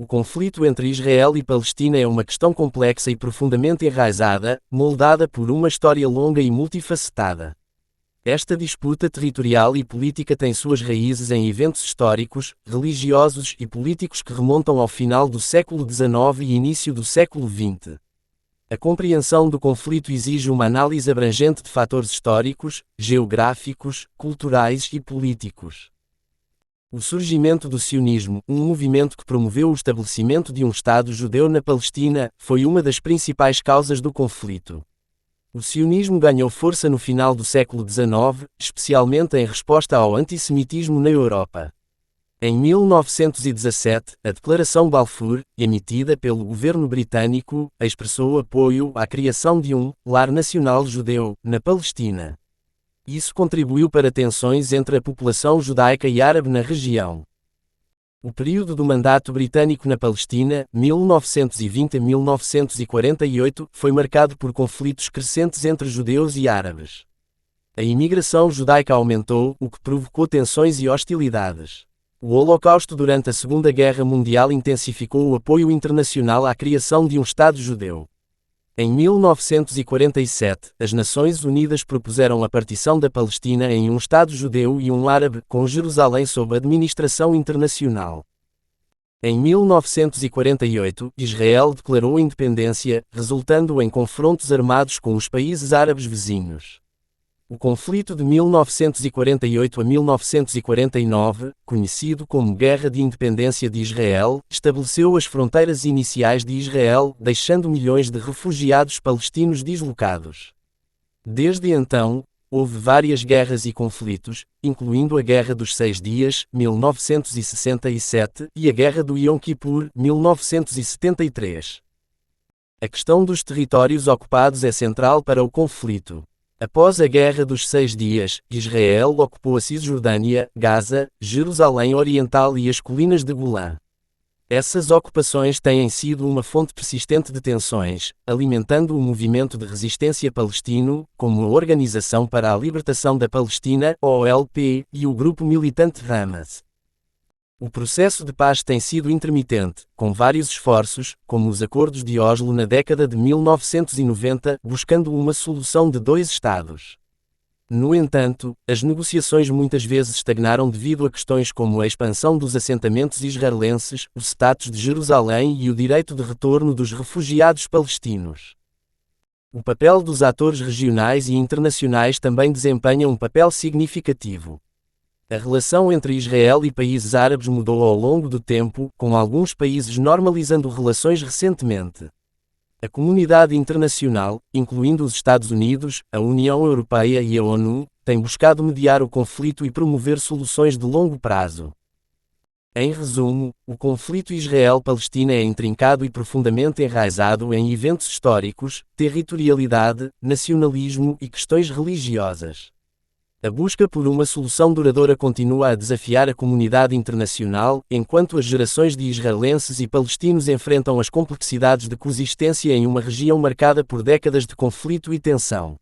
O conflito entre Israel e Palestina é uma questão complexa e profundamente enraizada, moldada por uma história longa e multifacetada. Esta disputa territorial e política tem suas raízes em eventos históricos, religiosos e políticos que remontam ao final do século XIX e início do século XX. A compreensão do conflito exige uma análise abrangente de fatores históricos, geográficos, culturais e políticos. O surgimento do sionismo, um movimento que promoveu o estabelecimento de um Estado judeu na Palestina, foi uma das principais causas do conflito. O sionismo ganhou força no final do século XIX, especialmente em resposta ao antissemitismo na Europa. Em 1917, a Declaração Balfour, emitida pelo governo britânico, expressou apoio à criação de um lar nacional judeu na Palestina. Isso contribuiu para tensões entre a população judaica e árabe na região. O período do mandato britânico na Palestina, 1920 a 1948, foi marcado por conflitos crescentes entre judeus e árabes. A imigração judaica aumentou, o que provocou tensões e hostilidades. O Holocausto durante a Segunda Guerra Mundial intensificou o apoio internacional à criação de um Estado judeu. Em 1947, as Nações Unidas propuseram a partição da Palestina em um Estado judeu e um árabe, com Jerusalém sob administração internacional. Em 1948, Israel declarou independência, resultando em confrontos armados com os países árabes vizinhos. O conflito de 1948 a 1949, conhecido como Guerra de Independência de Israel, estabeleceu as fronteiras iniciais de Israel, deixando milhões de refugiados palestinos deslocados. Desde então, houve várias guerras e conflitos, incluindo a Guerra dos Seis Dias, 1967, e a Guerra do Yom Kippur, 1973. A questão dos territórios ocupados é central para o conflito. Após a Guerra dos Seis Dias, Israel ocupou a Cisjordânia, Gaza, Jerusalém Oriental e as colinas de Golã. Essas ocupações têm sido uma fonte persistente de tensões, alimentando o movimento de resistência palestino, como a Organização para a Libertação da Palestina, OLP, e o grupo militante Hamas. O processo de paz tem sido intermitente, com vários esforços, como os Acordos de Oslo na década de 1990, buscando uma solução de dois Estados. No entanto, as negociações muitas vezes estagnaram devido a questões como a expansão dos assentamentos israelenses, o status de Jerusalém e o direito de retorno dos refugiados palestinos. O papel dos atores regionais e internacionais também desempenha um papel significativo. A relação entre Israel e países árabes mudou ao longo do tempo, com alguns países normalizando relações recentemente. A comunidade internacional, incluindo os Estados Unidos, a União Europeia e a ONU, tem buscado mediar o conflito e promover soluções de longo prazo. Em resumo, o conflito Israel-Palestina é intrincado e profundamente enraizado em eventos históricos, territorialidade, nacionalismo e questões religiosas. A busca por uma solução duradoura continua a desafiar a comunidade internacional, enquanto as gerações de israelenses e palestinos enfrentam as complexidades de coexistência em uma região marcada por décadas de conflito e tensão.